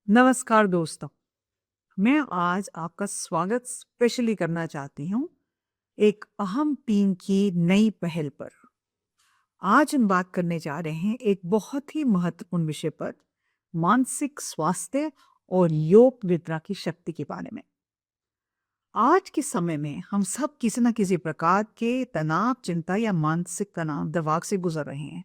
नमस्कार दोस्तों। मैं आज आपका स्वागत स्पेशली करना चाहती हूँ एक अहम टीम की नई पहल पर। आज हम बात करने जा रहे हैं एक बहुत ही महत्वपूर्ण विषय पर, मानसिक स्वास्थ्य और योग निद्रा की शक्ति के बारे में। आज के समय में हम सब किसी न किसी प्रकार के तनाव, चिंता या मानसिक तनाव, दबाव से गुजर रहे हैं।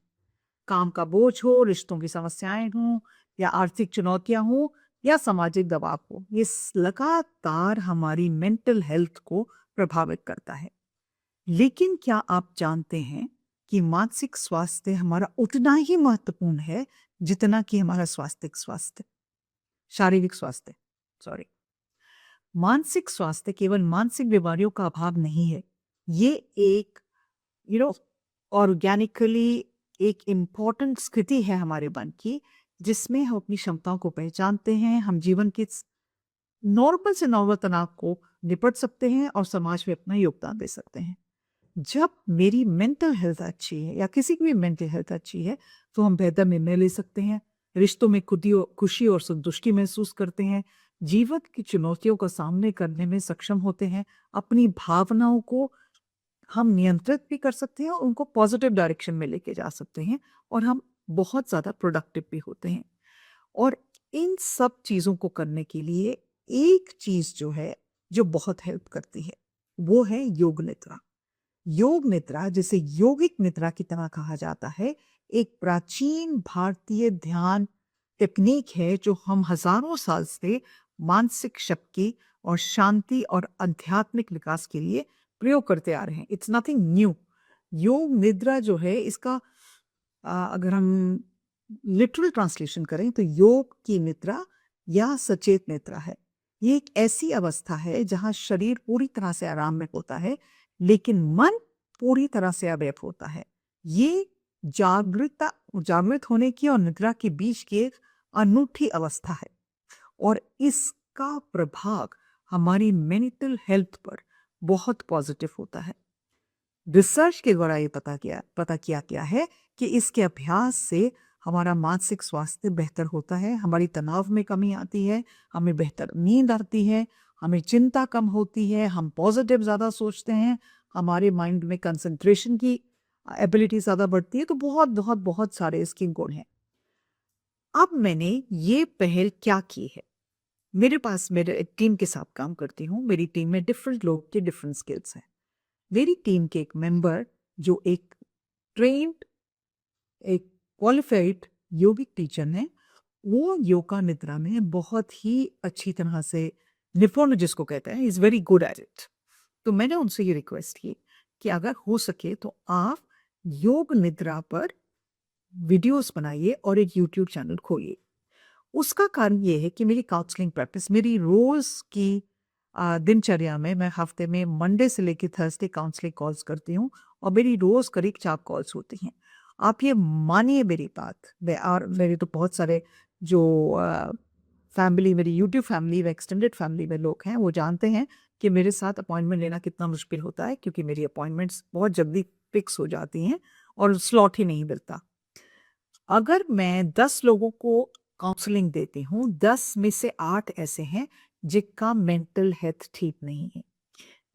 काम का बोझ हो, रिश्तों की समस्याएं हों या आर्थिक चुनौतियां हों या सामाजिक दबाव हो, ये लगातार हमारी मेंटल हेल्थ को प्रभावित करता है। लेकिन क्या आप जानते हैं कि मानसिक स्वास्थ्य हमारा उतना ही महत्वपूर्ण है जितना कि हमारा स्वास्थ्य शारीरिक स्वास्थ्य। सॉरी, मानसिक स्वास्थ्य केवल मानसिक बीमारियों का अभाव नहीं है। ये एक यू नो ऑर्गेनिकली एक इम्पॉर्टेंट स्थिति है हमारे मन की, जिसमें हम अपनी क्षमताओं को पहचानते हैं, हम जीवन के नॉर्मल से नॉर्मल तनाव को निपट सकते हैं और समाज में अपना योगदान दे सकते हैं। जब मेरी मेंटल हेल्थ अच्छी है या किसी की भी मेंटल हेल्थ अच्छी है, तो हम बेहतर निर्णय ले सकते हैं, रिश्तों में खुशी और संतुष्टि महसूस करते हैं, जीवन की चुनौतियों का सामने करने में सक्षम होते हैं, अपनी भावनाओं को हम नियंत्रित भी कर सकते हैं और उनको पॉजिटिव डायरेक्शन में लेके जा सकते हैं, और हम बहुत ज़्यादा प्रोडक्टिव भी होते हैं। और इन सब चीज़ों को करने के लिए एक चीज़ जो है, जो बहुत हेल्प करती है, वो है योग निद्रा। योग निद्रा, जिसे योगिक निद्रा की तरह कहा जाता है, एक प्राचीन भारतीय ध्यान टेक्निक है जो हम हजारों साल से मानसिक शक्ति और शांति और आध्यात्मिक विकास के लिए प्रयोग करते आ रहे हैं। It's nothing new. योग निद्रा जो है, इसका अगर हम लिटरल ट्रांसलेशन करें तो योग की निद्रा या सचेत निद्रा है। ये एक ऐसी अवस्था है जहां शरीर पूरी तरह से आराम में होता है, लेकिन मन पूरी तरह से अवैध होता है। ये जागृत होने की और निद्रा के बीच की एक अनूठी अवस्था है, और इसका प्रभाव हमारी मेंटल हेल्थ पर बहुत पॉजिटिव होता है। रिसर्च के द्वारा ये पता किया गया है कि इसके अभ्यास से हमारा मानसिक स्वास्थ्य बेहतर होता है, हमारी तनाव में कमी आती है, हमें बेहतर नींद आती है, हमें चिंता कम होती है, हम पॉजिटिव ज़्यादा सोचते हैं, हमारे माइंड में कंसंट्रेशन की एबिलिटी ज़्यादा बढ़ती है। तो बहुत बहुत बहुत सारे इसके गुण हैं। अब मैंने ये पहल क्या की है, मेरे एक टीम के साथ काम करती हूँ। मेरी टीम में डिफरेंट लोग के डिफरेंट स्किल्स हैं। मेरी टीम के एक मेंबर, जो एक ट्रेन्ड, एक क्वालिफाइड योगिक टीचर ने, वो योगा निद्रा में बहुत ही अच्छी तरह से निपुण, जिसको कहते हैं, is very good at it. तो मैंने उनसे ये रिक्वेस्ट की कि अगर हो सके तो आप योग निद्रा पर वीडियोस बनाइए और एक यूट्यूब चैनल खोलिए। उसका कारण ये है कि मेरी काउंसलिंग प्रैक्टिस, मेरी रोज़ की दिनचर्या में मैं हफ्ते में मंडे से लेकर थर्सडे काउंसलिंग कॉल्स करती हूँ, और मेरी रोज़ करीब 4 कॉल्स होती हैं। आप ये मानिए मेरी बात, और मेरे तो बहुत सारे जो फैमिली, मेरी यूट्यूब फैमिली व एक्सटेंडेड फैमिली में लोग हैं, वो जानते हैं कि मेरे साथ अपॉइंटमेंट लेना कितना मुश्किल होता है, क्योंकि मेरी अपॉइंटमेंट्स बहुत जल्दी फिक्स हो जाती हैं और स्लॉट ही नहीं मिलता। अगर मैं 10 लोगों को काउंसलिंग देती हूँ, 10 में से 8 ऐसे हैं जिनका मेंटल हेल्थ ठीक नहीं है,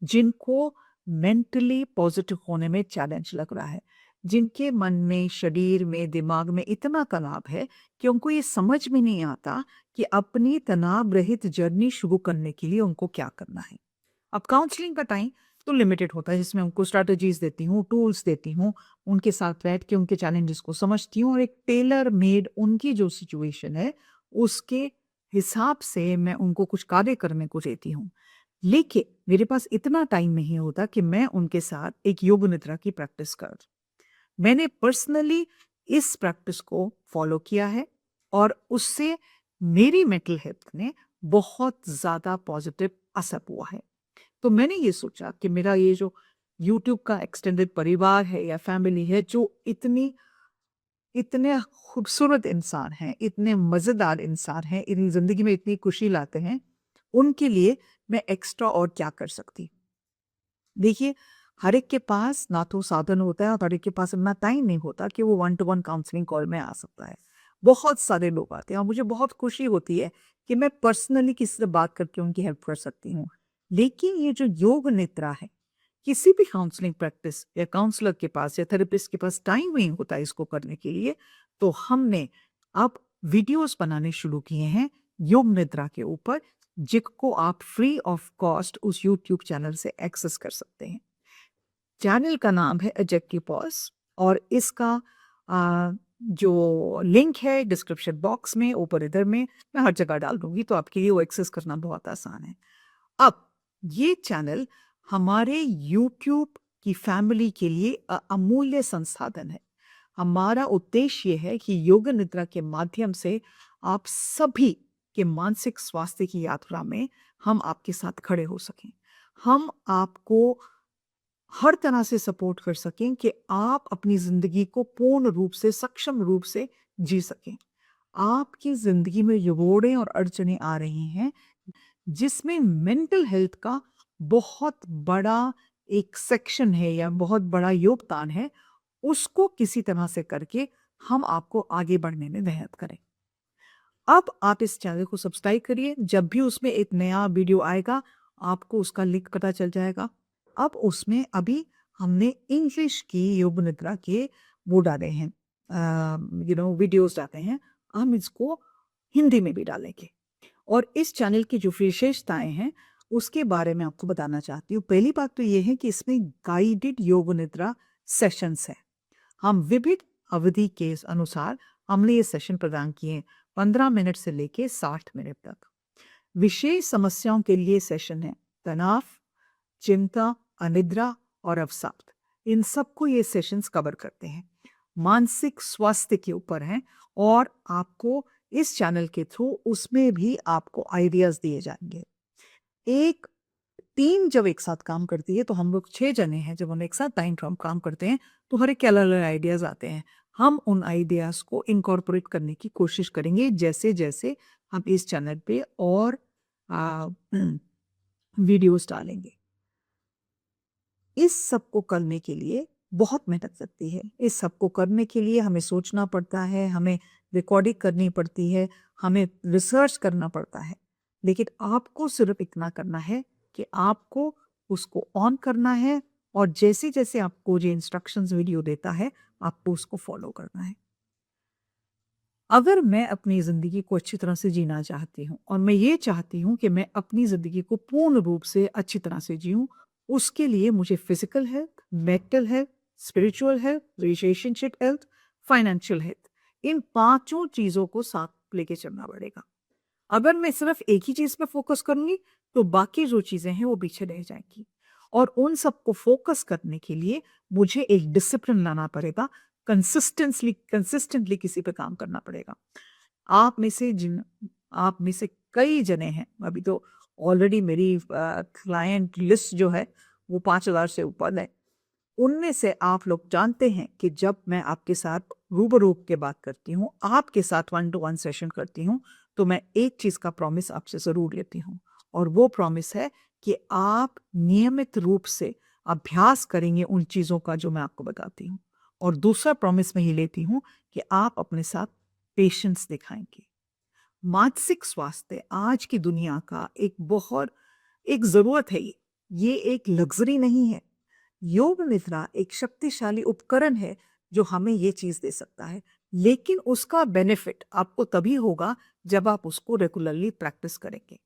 जिनको मेंटली पॉजिटिव होने में चैलेंज लग रहा है, जिनके मन में, शरीर में, दिमाग में इतना तनाव है कि उनको ये समझ में नहीं आता कि अपनी तनाव रहित जर्नी शुरू करने के लिए उनको क्या करना है। अब काउंसलिंग का टाइम तो लिमिटेड होता है, जिसमें उनको स्ट्रैटेजीज देती हूँ, टूल्स देती हूँ, उनके साथ बैठ के उनके चैलेंजेस को समझती हूँ, और एक टेलर मेड उनकी जो सिचुएशन है उसके हिसाब से मैं उनको कुछ कार्य करने को देती हूँ। लेकिन मेरे पास इतना टाइम नहीं होता कि मैं उनके साथ एक योग निद्रा की प्रैक्टिस कर। मैंने पर्सनली इस प्रैक्टिस को फॉलो किया है, और उससे मेरी मेंटल हेल्थ ने बहुत ज़्यादा पॉजिटिव असर हुआ है। तो मैंने ये सोचा कि मेरा ये जो यूट्यूब का एक्सटेंडेड परिवार है या फैमिली है, जो इतने खूबसूरत इंसान हैं, इतने मज़ेदार इंसान हैं, इतनी ज़िंदगी में इतनी खुशी लाते हैं, उनके लिए मैं एक्स्ट्रा और क्या कर सकती। देखिए, हर एक के पास ना तो साधन होता है, और हर एक के पास इतना टाइम नहीं होता कि वो 1 टू 1 काउंसलिंग कॉल में आ सकता है। बहुत सारे लोग आते हैं, और मुझे बहुत खुशी होती है कि मैं पर्सनली किसी से बात करके उनकी हेल्प कर सकती हूँ। लेकिन ये जो योग निद्रा है, किसी भी काउंसलिंग प्रैक्टिस या काउंसलर के पास या थेरेपिस्ट के पास टाइम नहीं होता इसको करने के लिए, तो हमने अब वीडियोस बनाने शुरू किए हैं योग निद्रा के ऊपर, जिनको आप फ्री ऑफ कॉस्ट उस यूट्यूब चैनल से एक्सेस कर सकते हैं। चैनल का नाम है एजेक्टिव पॉज, और इसका जो लिंक है डिस्क्रिप्शन बॉक्स में ऊपर इधर में मैं हर जगह डाल दूंगी, तो आपके लिए वो एक्सेस करना बहुत आसान है। अब ये चैनल हमारे यूट्यूब की फैमिली के लिए अमूल्य संसाधन है। हमारा उद्देश्य ये है कि योग निद्रा के माध्यम से आप सभी के मानसिक स्वास्थ्य की यात्रा में हम आपके साथ खड़े हो सकें। हम आपको हर तरह से सपोर्ट कर सकें कि आप अपनी ज़िंदगी को पूर्ण रूप से, सक्षम रूप से जी सकें। आपकी ज़िंदगी में जो रोड़ें और अड़चनें आ रही हैं, जिसमें मेंटल हेल्थ का बहुत बड़ा एक सेक्शन है या बहुत बड़ा योगदान है, उसको किसी तरह से करके हम आपको आगे बढ़ने में मदद करें। अब आप इस चैनल को सब्सक्राइब करिए, जब भी उसमें एक नया वीडियो आएगा, आपको उसका लिंक पता चल जाएगा। अब उसमें अभी हमने इंग्लिश की योग निद्रा के वो डाले हैं, वीडियोस डाले हैं, हम इसको हिंदी में भी डालेंगे। और इस चैनल की जो विशेषताएं हैं उसके बारे में आपको बताना चाहती हूँ। पहली बात तो ये है कि इसमें गाइडेड योग निद्रा सेशंस है। हम विभिन्न अवधि के अनुसार हमने ये सेशन प्रदान किए, 15 मिनट से लेके 60 मिनट तक। विशेष समस्याओं के लिए सेशन है, तनाव, चिंता, अनिद्रा और अवसाद, इन सबको ये सेशंस कवर करते हैं। मानसिक स्वास्थ्य के ऊपर हैं, और आपको इस चैनल के थ्रू उसमें भी आपको आइडियाज दिए जाएंगे। एक टीम जब एक साथ काम करती है, तो हम लोग 6 जने हैं, जब हम एक साथ टाइम फ्रॉम काम करते हैं, तो हर एक के अलग अलग आइडियाज आते हैं। हम उन आइडियाज को इनकॉर्पोरेट करने की कोशिश करेंगे जैसे जैसे हम इस चैनल पे और वीडियोस डालेंगे। इस सब को करने के लिए बहुत मेहनत लगती है। इस सब को करने के लिए हमें सोचना पड़ता है, हमें रिकॉर्डिंग करनी पड़ती है, हमें रिसर्च करना पड़ता है। लेकिन आपको सिर्फ इतना करना है कि आपको उसको ऑन करना है, और जैसे जैसे आपको जो इंस्ट्रक्शंस वीडियो देता है, आपको उसको फॉलो करना है। अगर मैं अपनी ज़िंदगी को अच्छी तरह से जीना चाहती हूँ, और मैं ये चाहती हूँ कि मैं अपनी ज़िंदगी को पूर्ण रूप से अच्छी तरह से जीऊँ, उसके लिए मुझे physical health, mental health, spiritual health, relationship health, financial health, इन पांचों चीज़ों को साथ लेके चलना पड़ेगा। अगर मैं सिर्फ एक ही चीज़ पे फोकस करूंगी, तो बाकी जो चीज़ें हैं वो पीछे रह जाएंगी। और उन सबको फोकस करने के लिए मुझे एक डिसिप्लिन लाना पड़ेगा, कंसिस्टेंटली किसी पे काम करना पड़ेगा। आप में से कई जने हैं, अभी तो ऑलरेडी मेरी क्लाइंट लिस्ट जो है वो 5,000 से ऊपर है। उनमें से आप लोग जानते हैं कि जब मैं आपके साथ रूबरू के बात करती हूँ, आपके साथ 1 टू 1 सेशन करती हूँ, तो मैं एक चीज़ का प्रॉमिस आपसे ज़रूर लेती हूँ, और वो प्रॉमिस है कि आप नियमित रूप से अभ्यास करेंगे उन चीज़ों का जो मैं आपको बताती हूँ। और दूसरा प्रॉमिस मैं ये लेती हूँ कि आप अपने साथ पेशेंस दिखाएंगे। मानसिक स्वास्थ्य आज की दुनिया का एक ज़रूरत है। ये एक लग्ज़री नहीं है। योग निद्रा एक शक्तिशाली उपकरण है जो हमें ये चीज़ दे सकता है, लेकिन उसका बेनिफिट आपको तभी होगा जब आप उसको रेगुलरली प्रैक्टिस करेंगे।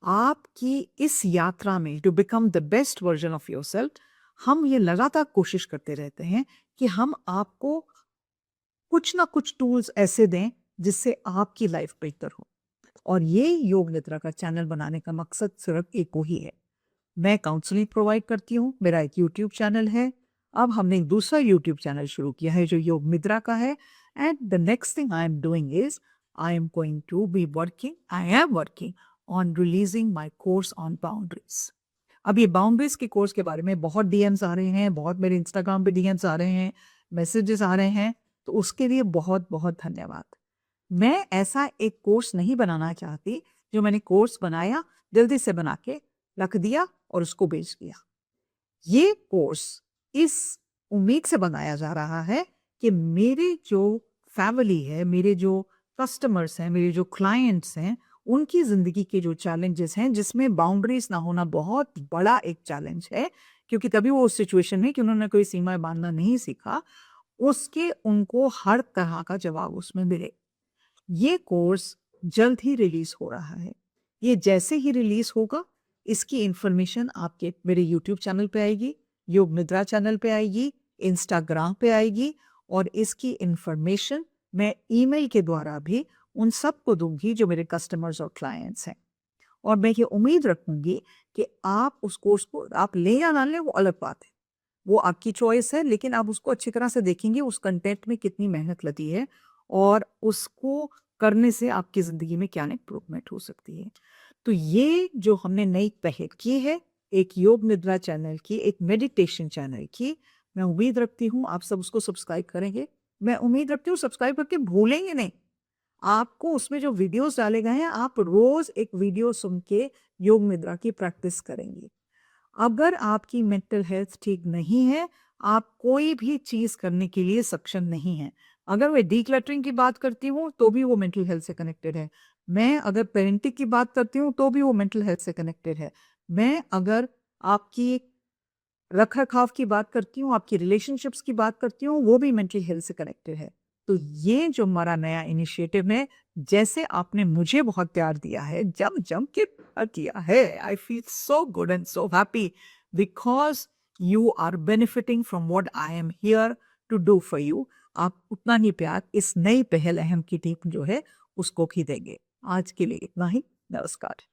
आपकी इस यात्रा में to become the best version of yourself, हम ये लगातार कोशिश करते रहते हैं कि हम आपको कुछ ना कुछ टूल्स ऐसे दें जिससे आपकी लाइफ बेहतर हो। और ये योग निद्रा का चैनल बनाने का मकसद सिर्फ एक ही है। मैं काउंसलिंग प्रोवाइड करती हूँ, मेरा एक यूट्यूब चैनल है। अब हमने एक दूसरा यूट्यूब चैनल शुरू किया है जो योग निद्रा का है। And the next thing I am doing is I am working on releasing my course on boundaries. अब ये बाउंड्रीज के कोर्स के बारे में बहुत डीएम्स आ रहे हैं, बहुत मेरे इंस्टाग्राम पे डीएम्स आ रहे हैं, मैसेजेस आ रहे हैं, तो उसके लिए बहुत बहुत धन्यवाद। मैं ऐसा एक कोर्स नहीं बनाना चाहती जो मैंने कोर्स बनाया, जल्दी से बना के रख दिया और उसको बेच दिया। ये कोर्स इस उम्मीद से बनाया जा रहा है कि मेरे जो फैमिली है, मेरे जो कस्टमर्स हैं, मेरे जो क्लाइंट्स हैं, उनकी ज़िंदगी के जो चैलेंजेस हैं, जिसमें बाउंड्रीज़ ना होना बहुत बड़ा एक चैलेंज है, क्योंकि तभी वो उस सिचुएशन में कि उन्होंने कोई सीमाएँ बाँधना नहीं सीखा, उसके उनको हर तरह का जवाब उसमें मिले। ये कोर्स जल्द ही रिलीज़ हो रहा है। ये जैसे ही रिलीज़ होगा, इसकी इन्फॉर्मेशन आपके मेरे यूट्यूब चैनल पे आएगी, योग निद्रा चैनल पे आएगी, इंस्टाग्राम पे आएगी और इसकी इन्फॉर्मेशन मैं ईमेल के द्वारा भी उन सबको दूँगी जो मेरे कस्टमर्स और क्लाइंट्स हैं। और मैं ये उम्मीद रखूँगी कि आप उस कोर्स को आप लें या ना लें वो अलग बात है। वो आपकी चॉइस है, लेकिन आप उसको अच्छी तरह से देखेंगे उस कंटेंट में कितनी मेहनत लगी है और उसको करने से आपकी ज़िंदगी में क्या इम्प्रूवमेंट हो सकती है। तो ये जो हमने नई पहल की है, एक योग निद्रा चैनल की, एक मेडिटेशन चैनल की, मैं उम्मीद रखती हूँ आप सब उसको सब्सक्राइब करेंगे। मैं उम्मीद रखती हूँ सब्सक्राइब करके भूलेंगे नहीं। आपको उसमें जो वीडियोज़ डाले गए हैं, आप रोज़ एक वीडियो सुन के योग निद्रा की प्रैक्टिस करेंगी। अगर आपकी मेंटल हेल्थ ठीक नहीं है, आप कोई भी चीज़ करने के लिए सक्षम नहीं हैं। अगर मैं डिक्लटरिंग की बात करती हूँ, तो भी वो मेंटल हेल्थ से कनेक्टेड है। मैं अगर पेरेंटिंग की बात करती हूँ, तो भी वो मेंटल हेल्थ से कनेक्टेड है। मैं अगर आपकी रख-रखाव की बात करती हूँ, आपकी रिलेशनशिप्स की बात करती हूँ, वो भी मेंटल हेल्थ से कनेक्टेड है। तो ये जो हमारा नया इनिशिएटिव है, जैसे आपने मुझे बहुत प्यार दिया है, जम-जम के प्यार किया है, I feel so good and so happy because you are benefiting from what I am here to do for you. आप उतना ही प्यार इस नई पहल अहम की टीम जो है, उसको भी देंगे। आज के लिए इतना ही। नमस्कार।